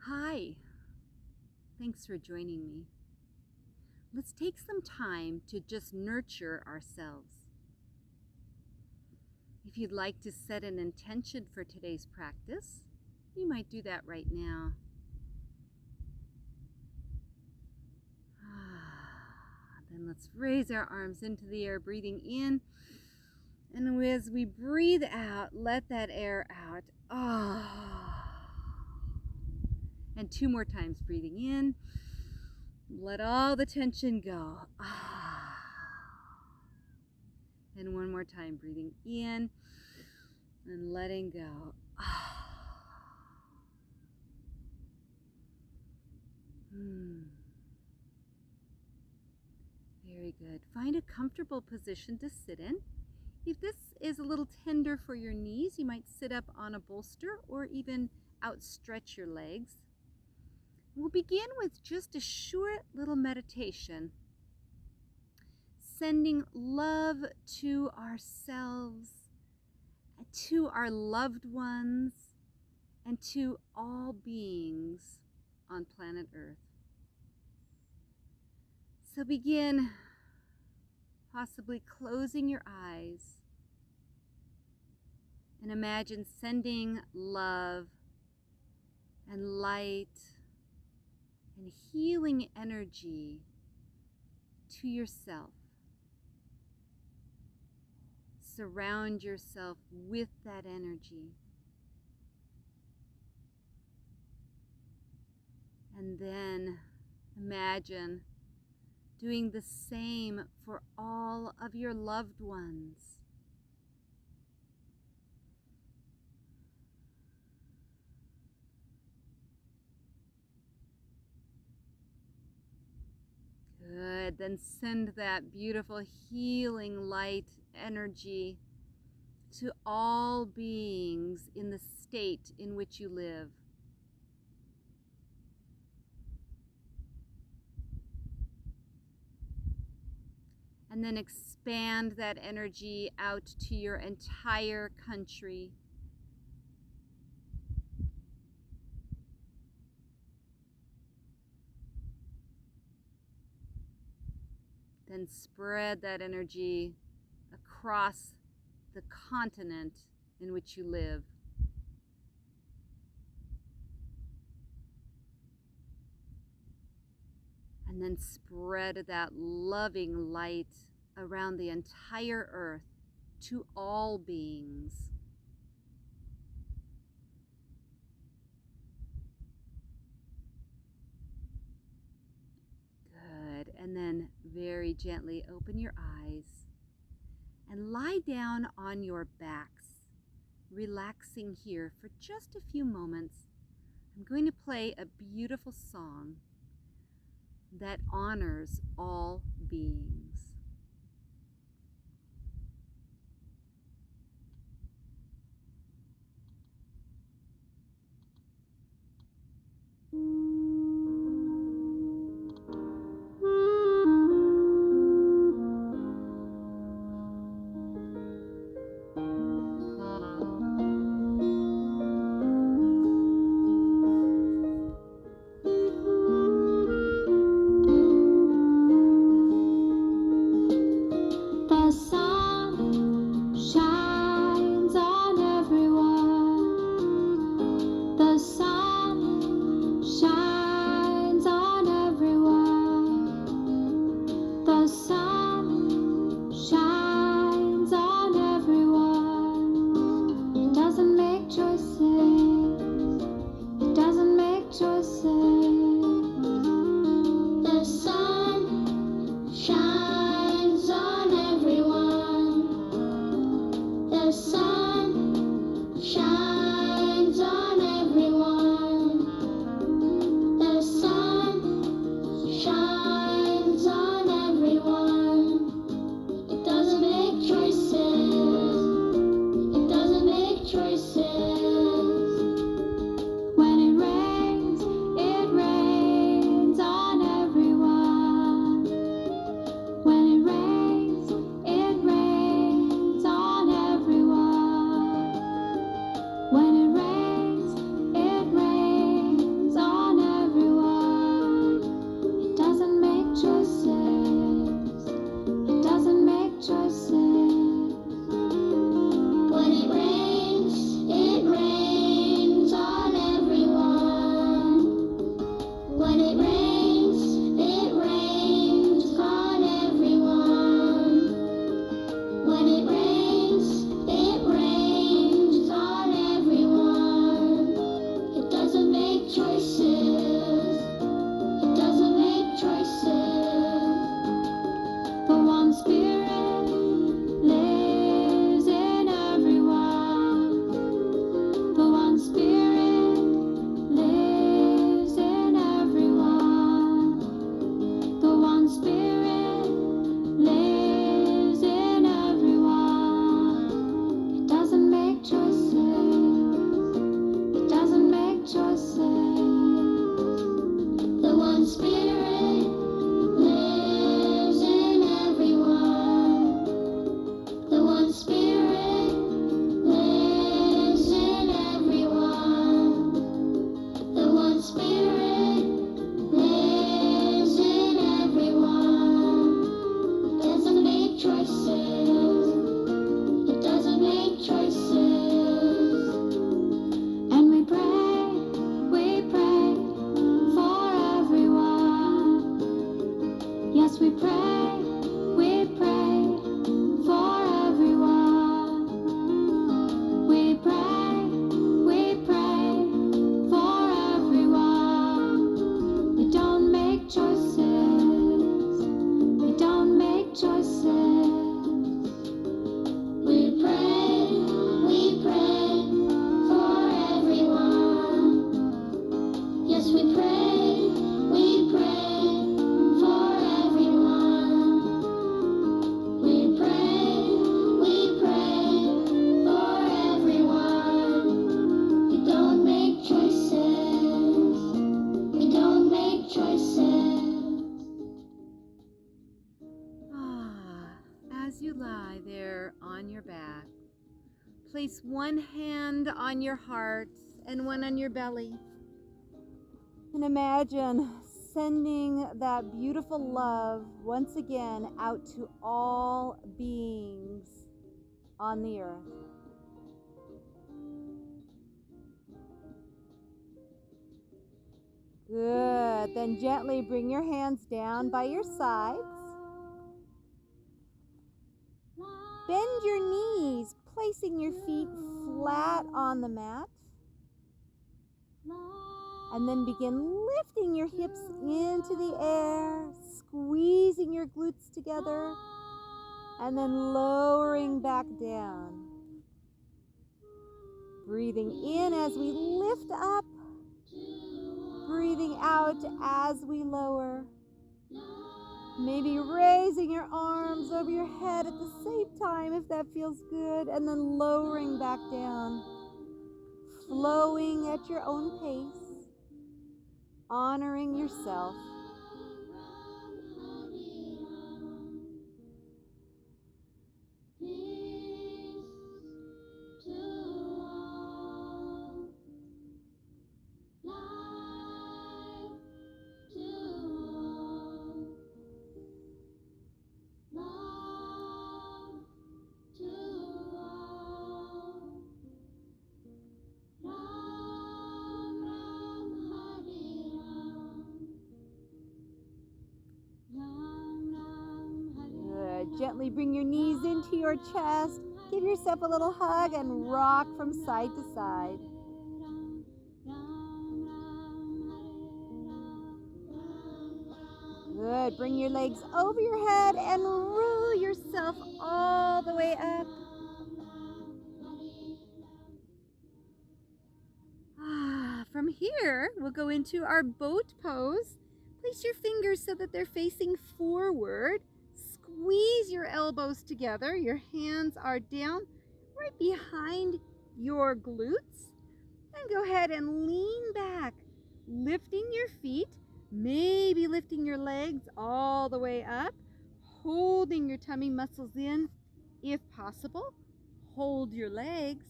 Hi, thanks for joining me. Let's take some time to just nurture ourselves. If you'd like to set an intention for today's practice, you might do that right now. Then let's raise our arms into the air, breathing in. And as we breathe out, let that air out. And 2 more times, breathing in. Let all the tension go. And 1 more time, breathing in and letting go. Very good. Find a comfortable position to sit in. If this is a little tender for your knees, you might sit up on a bolster or even outstretch your legs. We'll begin with just a short little meditation, sending love to ourselves, to our loved ones, and to all beings on planet Earth. So begin possibly closing your eyes and imagine sending love and light and healing energy to yourself. Surround yourself with that energy. And then imagine doing the same for all of your loved ones. Good. Then send that beautiful healing light energy to all beings in the state in which you live. And then expand that energy out to your entire country. Then spread that energy across the continent in which you live. And then spread that loving light around the entire earth to all beings. Good. And then very gently open your eyes and lie down on your backs, relaxing here for just a few moments. I'm going to play a beautiful song that honors all beings. choices. It doesn't make choices. The one spirit lives in everyone. The one spirit lives in everyone. The one spirit lives in everyone. It doesn't make choices. It doesn't make choices. The one spirit lives in everyone. The one spirit lives in everyone. The one spirit lives in everyone. It doesn't make choices. It doesn't make choices. And we pray for everyone. Yes, we pray for everyone. We pray for everyone. We don't make choices. We don't make choices. We pray for everyone. Yes, we pray for everyone. We pray for everyone. We don't make choices. We don't make choices. As you lie there on your back, place one hand on your heart and one on your belly. And imagine sending that beautiful love once again out to all beings on the earth. Good. Then gently bring your hands down by your sides. Bend your knees, placing your feet flat on the mat. And then begin lifting your hips into the air, squeezing your glutes together, and then lowering back down. Breathing in as we lift up, breathing out as we lower. Maybe raising your arms over your head at the same time if that feels good, and then lowering back down. Flowing at your own pace, honoring yourself. Good. Gently bring your knees into your chest. Give yourself a little hug and rock from side to side. Good. Bring your legs over your head and roll yourself all the way up. From here, we'll go into our boat pose. Place your fingers so that they're facing forward. Squeeze your elbows together. Your hands are down right behind your glutes. And go ahead and lean back, lifting your feet, maybe lifting your legs all the way up, holding your tummy muscles in if possible. Hold your legs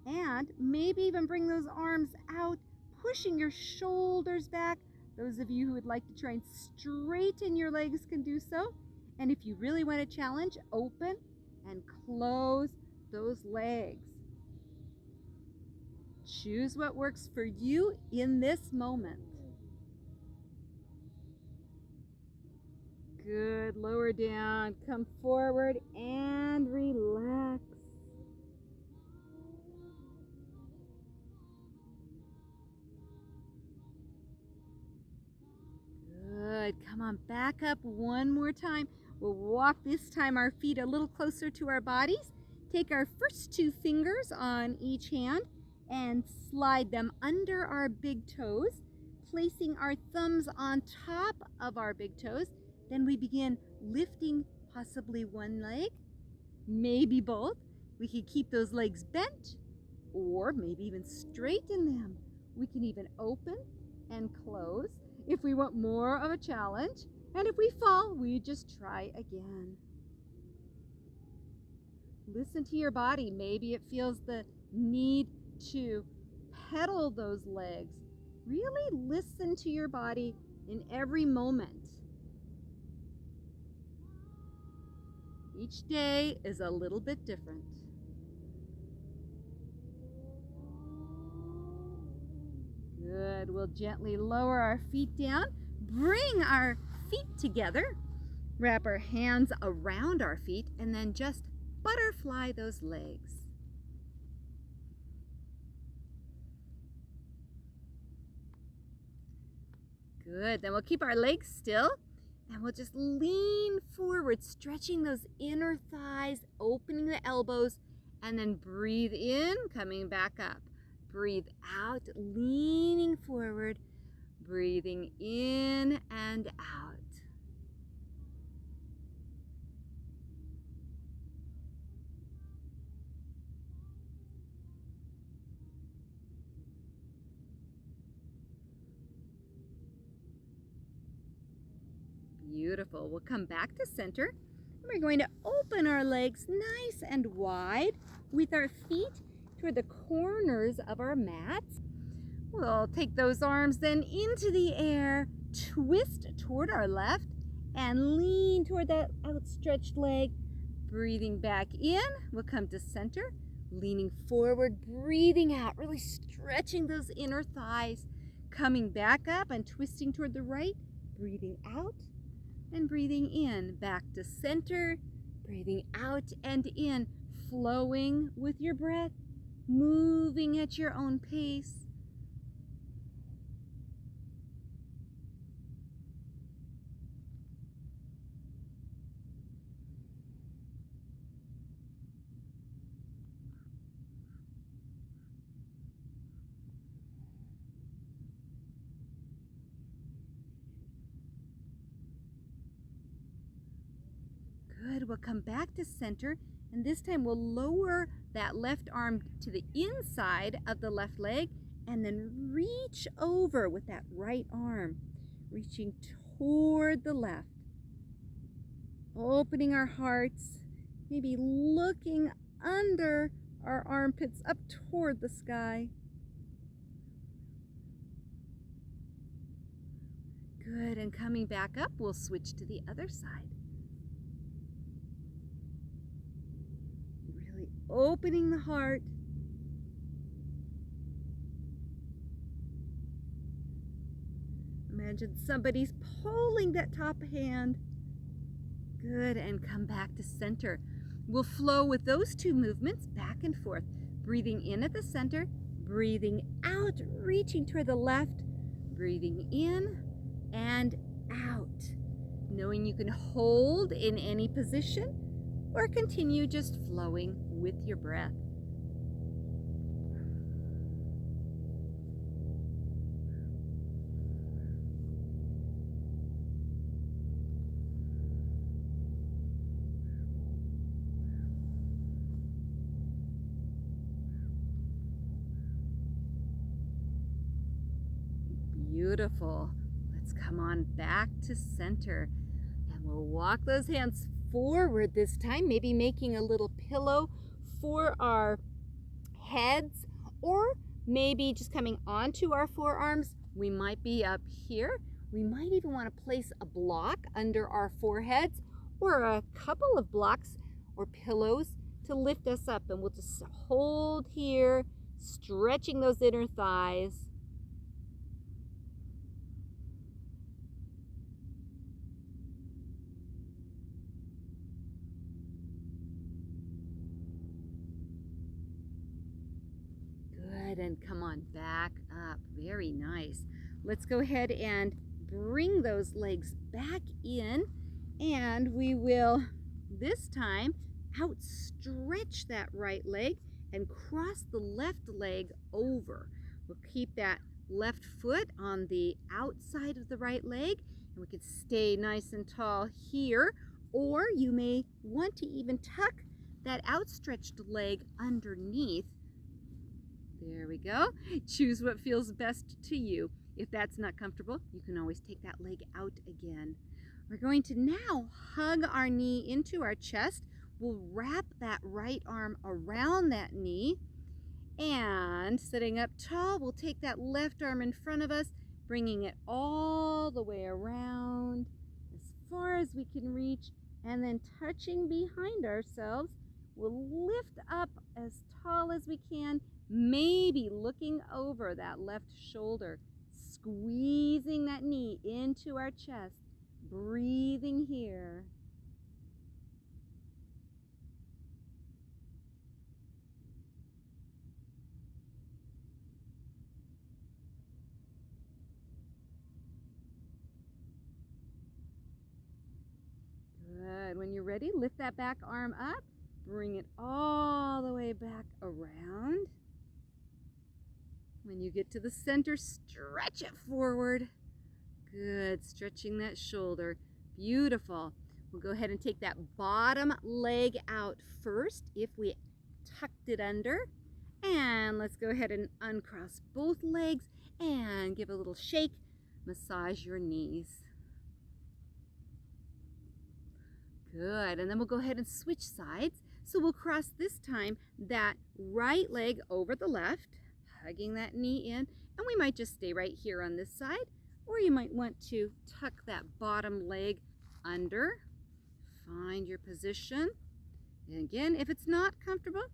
and maybe even bring those arms out, pushing your shoulders back. Those of you who would like to try and straighten your legs can do so. And if you really want a challenge, open and close those legs. Choose what works for you in this moment. Good. Lower down. Come forward and relax. Good. Come on, back up one more time. We'll walk this time our feet a little closer to our bodies. Take our first two fingers on each hand and slide them under our big toes, placing our thumbs on top of our big toes. Then we begin lifting possibly one leg, maybe both. We can keep those legs bent or maybe even straighten them. We can even open and close if we want more of a challenge. And if we fall, we just try again. Listen to your body. Maybe it feels the need to pedal those legs. Really listen to your body in every moment. Each day is a little bit different. Good. We'll gently lower our feet down, bring our feet together, wrap our hands around our feet, and then just butterfly those legs. Good. Then we'll keep our legs still and we'll just lean forward, stretching those inner thighs, opening the elbows, and then breathe in, coming back up. Breathe out, leaning forward, breathing in and out. Beautiful. We'll come back to center. We're going to open our legs nice and wide with our feet toward the corners of our mats. We'll take those arms then into the air, twist toward our left, and lean toward that outstretched leg. Breathing back in, we'll come to center, leaning forward, breathing out, really stretching those inner thighs, coming back up and twisting toward the right, breathing out and breathing in, back to center, breathing out and in, flowing with your breath, moving at your own pace. Good. We'll come back to center, and this time we'll lower that left arm to the inside of the left leg and then reach over with that right arm, reaching toward the left. Opening our hearts, maybe looking under our armpits up toward the sky. Good. And coming back up, we'll switch to the other side. Opening the heart. Imagine somebody's pulling that top hand. Good, and come back to center. We'll flow with those two movements back and forth. Breathing in at the center, breathing out, reaching toward the left, breathing in and out. Knowing you can hold in any position or continue just flowing with your breath. Beautiful. Let's come on back to center, and we'll walk those hands forward this time, maybe making a little pillow for our heads, or maybe just coming onto our forearms. We might be up here. We might even want to place a block under our foreheads or a couple of blocks or pillows to lift us up, and we'll just hold here, stretching those inner thighs. And come on back up. Very nice. Let's go ahead and bring those legs back in, and we will this time outstretch that right leg and cross the left leg over. We'll keep that left foot on the outside of the right leg, and we can stay nice and tall here, or you may want to even tuck that outstretched leg underneath. There we go. Choose what feels best to you. If that's not comfortable, you can always take that leg out again. We're going to now hug our knee into our chest. We'll wrap that right arm around that knee, and sitting up tall, we'll take that left arm in front of us, bringing it all the way around as far as we can reach, and then touching behind ourselves, we'll lift up as tall as we can, maybe looking over that left shoulder, squeezing that knee into our chest, breathing here. Good. When you're ready, lift that back arm up, bring it all the way back around. When you get to the center, stretch it forward. Good, stretching that shoulder. Beautiful. We'll go ahead and take that bottom leg out first if we tucked it under. And let's go ahead and uncross both legs and give a little shake. Massage your knees. Good, and then we'll go ahead and switch sides. So we'll cross this time that right leg over the left, hugging that knee in, and we might just stay right here on this side, or you might want to tuck that bottom leg under. Find your position. And again, if it's not comfortable,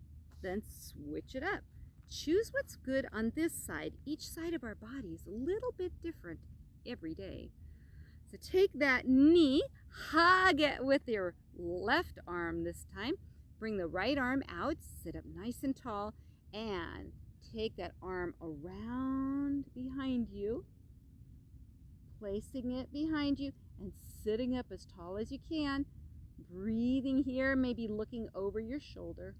then switch it up. Choose what's good on this side. Each side of our body is a little bit different every day. So take that knee, hug it with your left arm this time. Bring the right arm out, sit up nice and tall, and take that arm around behind you, placing it behind you and sitting up as tall as you can. Breathing here, maybe looking over your shoulder.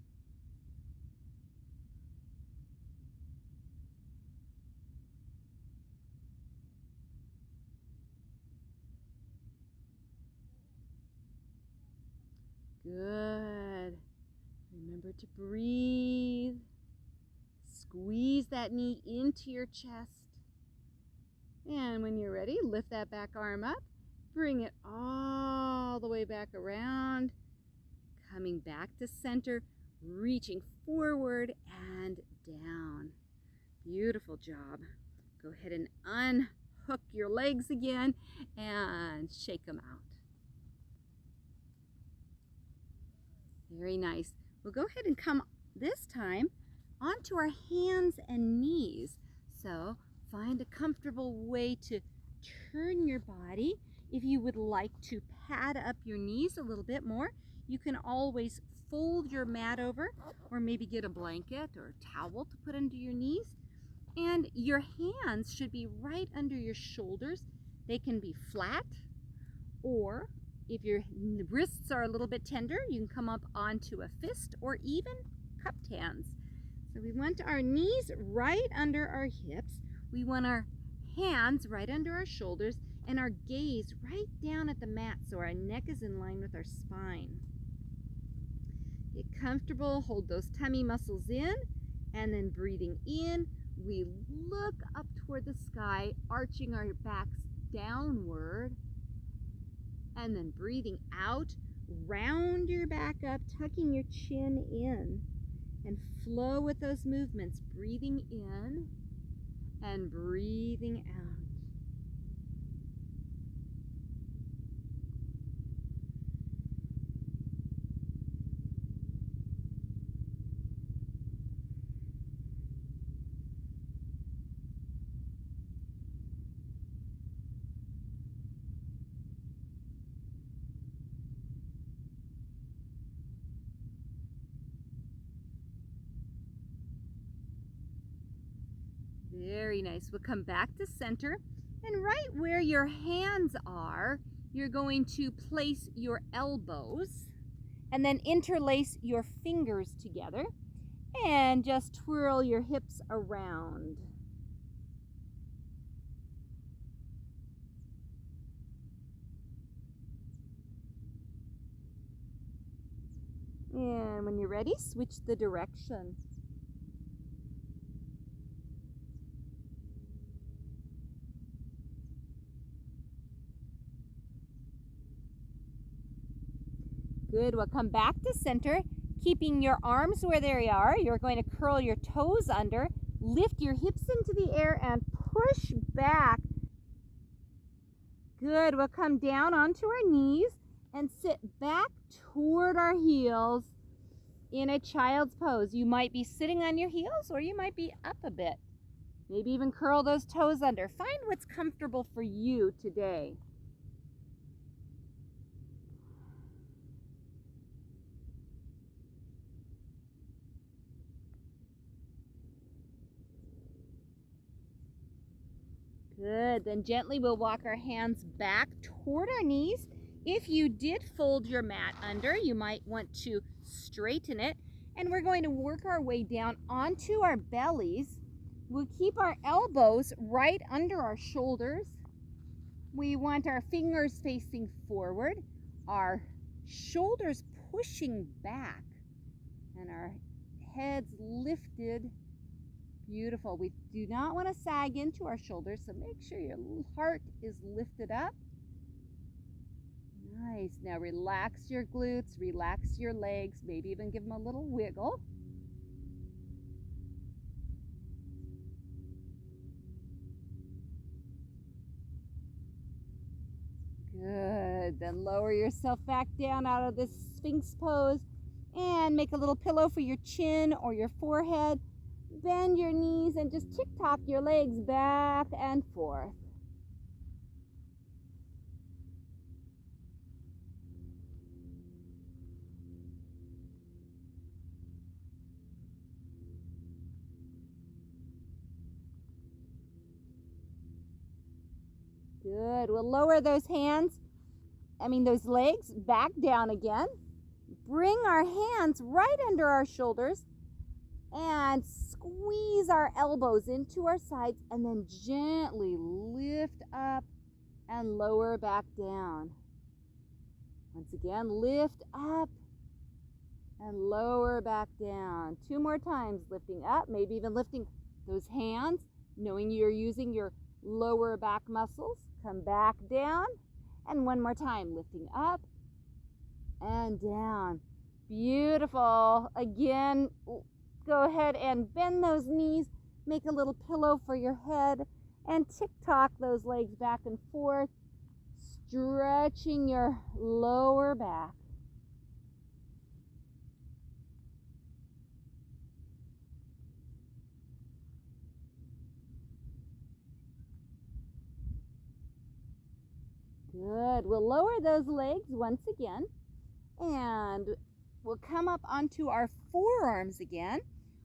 Good. Remember to breathe. Squeeze that knee into your chest. And when you're ready, lift that back arm up. Bring it all the way back around. Coming back to center, reaching forward and down. Beautiful job. Go ahead and unhook your legs again and shake them out. Very nice. We'll go ahead and come this time onto our hands and knees. So find a comfortable way to turn your body. If you would like to pad up your knees a little bit more, you can always fold your mat over, or maybe get a blanket or a towel to put under your knees. And your hands should be right under your shoulders. They can be flat, or if your wrists are a little bit tender, you can come up onto a fist or even cupped hands. So we want our knees right under our hips. We want our hands right under our shoulders and our gaze right down at the mat so our neck is in line with our spine. Get comfortable, hold those tummy muscles in, and then breathing in, we look up toward the sky, arching our backs downward. And then breathing out, round your back up, tucking your chin in, and flow with those movements, breathing in and breathing out. Very nice. We'll come back to center And right where your hands are, you're going to place your elbows and then interlace your fingers together and just twirl your hips around. And when you're ready, switch the direction. Good. We'll come back to center, keeping your arms where they are. You're going to curl your toes under, lift your hips into the air, and push back. Good. We'll come down onto our knees and sit back toward our heels in a child's pose. You might be sitting on your heels or you might be up a bit. Maybe even curl those toes under. Find what's comfortable for you today. Good. Then gently we'll walk our hands back toward our knees. If you did fold your mat under, you might want to straighten it. And we're going to work our way down onto our bellies. We'll keep our elbows right under our shoulders. We want our fingers facing forward, our shoulders pushing back, and our heads lifted. Beautiful. We do not want to sag into our shoulders, so make sure your heart is lifted up. Nice. Now relax your glutes, relax your legs, maybe even give them a little wiggle. Good. Then lower yourself back down out of this Sphinx pose and make a little pillow for your chin or your forehead. Bend your knees and just tick-tock your legs back and forth. Good. We'll lower those those legs back down again. Bring our hands right under our shoulders and squeeze our elbows into our sides and then gently lift up and lower back down. Once again, lift up and lower back down. 2 more times, lifting up, maybe even lifting those hands, knowing you're using your lower back muscles. Come back down, and 1 more time, lifting up and down. Beautiful. Again, go ahead and bend those knees, make a little pillow for your head, and tick-tock those legs back and forth, stretching your lower back. Good. We'll lower those legs once again, and we'll come up onto our forearms again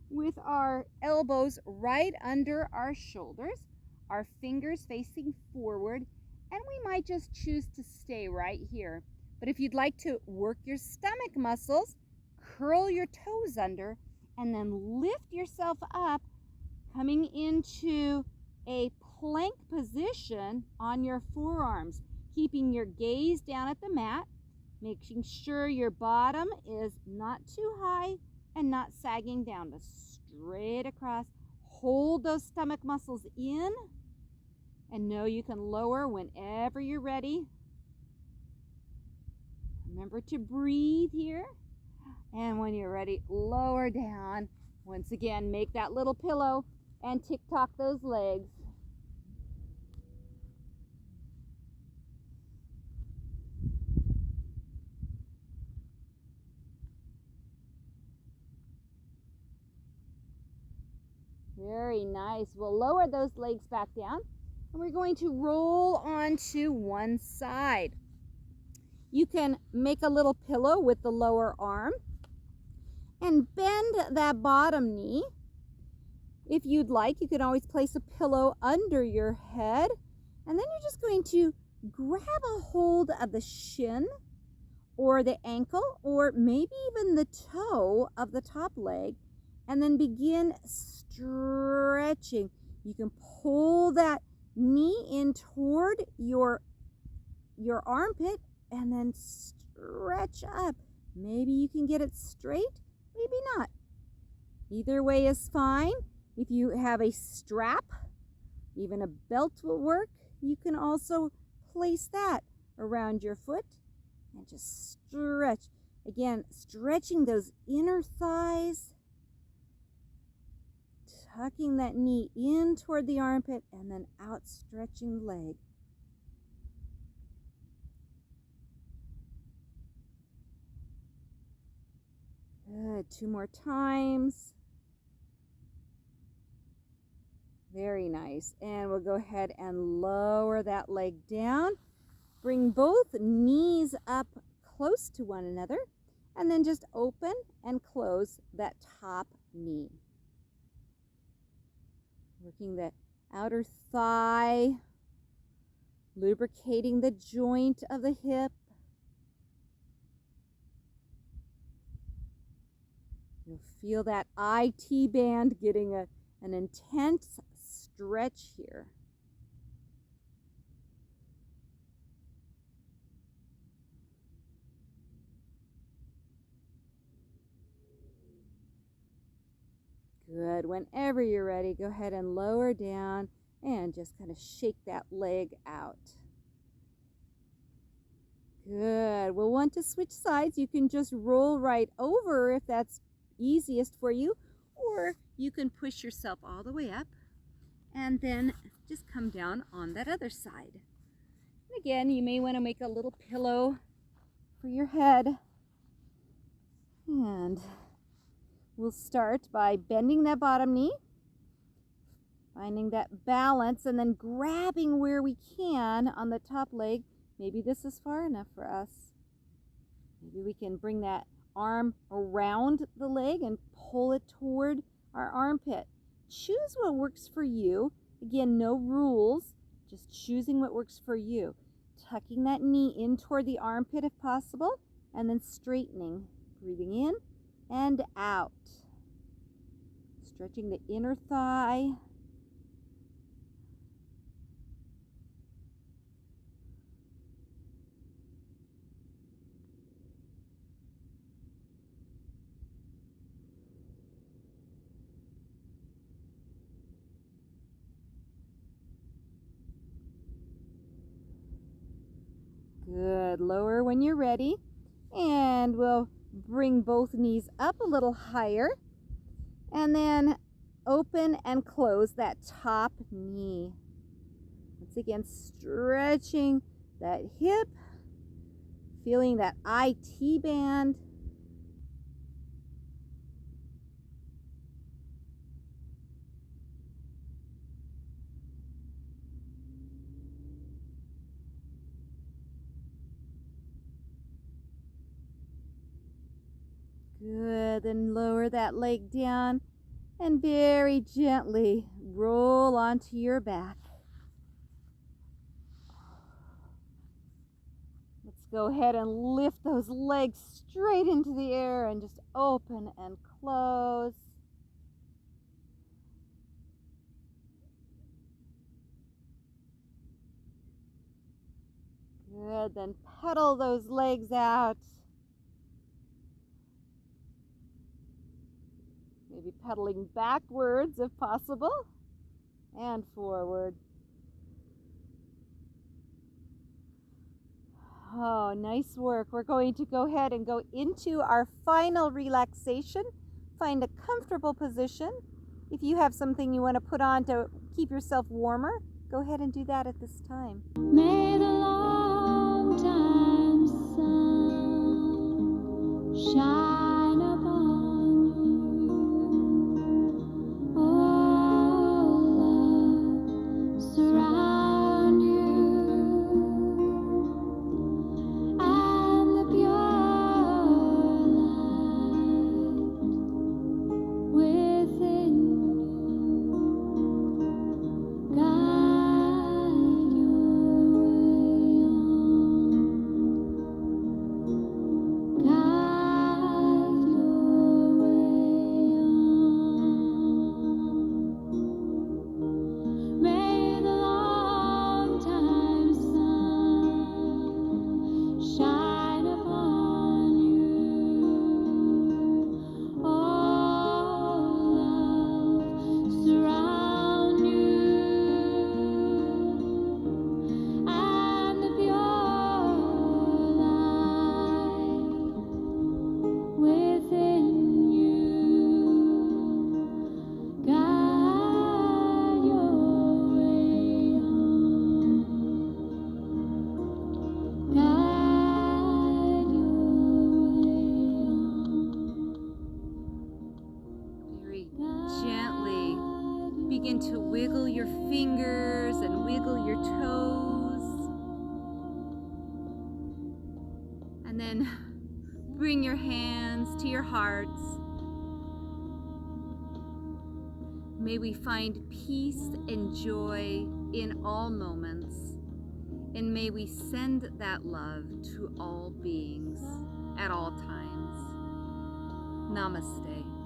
with our elbows right under our shoulders, our fingers facing forward, and we might just choose to stay right here. But if you'd like to work your stomach muscles, curl your toes under, and then lift yourself up, coming into a plank position on your forearms, keeping your gaze down at the mat, making sure your bottom is not too high and not sagging down, but straight across. Hold those stomach muscles in, and know you can lower whenever you're ready. Remember to breathe here, and when you're ready, lower down. Once again, make that little pillow and tick-tock those legs. Very nice. We'll lower those legs back down, and we're going to roll onto one side. You can make a little pillow with the lower arm and bend that bottom knee. If you'd like, you can always place a pillow under your head And then you're just going to grab a hold of the shin or the ankle or maybe even the toe of the top leg, and then begin stretching. You can pull that knee in toward your armpit and then stretch up. Maybe you can get it straight, maybe not. Either way is fine. If you have a strap, even a belt will work. You can also place that around your foot and just stretch. Again, stretching those inner thighs, tucking that knee in toward the armpit, and then out stretching the leg. Good. 2 more times. Very nice. And we'll go ahead and lower that leg down. Bring both knees up close to one another, and then just open and close that top knee. Working the outer thigh, lubricating the joint of the hip. You'll feel that IT band getting an intense stretch here. Good. Whenever you're ready, go ahead and lower down and just kind of shake that leg out. Good. We'll want to switch sides. You can just roll right over if that's easiest for you, or you can push yourself all the way up and then just come down on that other side. And again, you may want to make a little pillow for your head. And we'll start by bending that bottom knee, finding that balance, and then grabbing where we can on the top leg. Maybe this is far enough for us. Maybe we can bring that arm around the leg and pull it toward our armpit. Choose what works for you. Again, no rules, just choosing what works for you. Tucking that knee in toward the armpit if possible, and then straightening. Breathing in and out. Stretching the inner thigh. Good. Lower when you're ready. And we'll bring both knees up a little higher. And then open and close that top knee. Once again, stretching that hip. Feeling that IT band. Good, then lower that leg down and very gently roll onto your back. Let's go ahead and lift those legs straight into the air and just open and close. Good, then pedal those legs out. Maybe pedaling backwards if possible, and forward. Oh, nice work. We're going to go ahead and go into our final relaxation. Find a comfortable position. If you have something you want to put on to keep yourself warmer, go ahead and do that at this time. May the long time sun shine upon you. Oh, love surround you, and the pure light within you guide your Begin to wiggle your fingers and wiggle your toes. And then bring your hands to your hearts. May we find peace and joy in all moments. And may we send that love to all beings at all times. Namaste.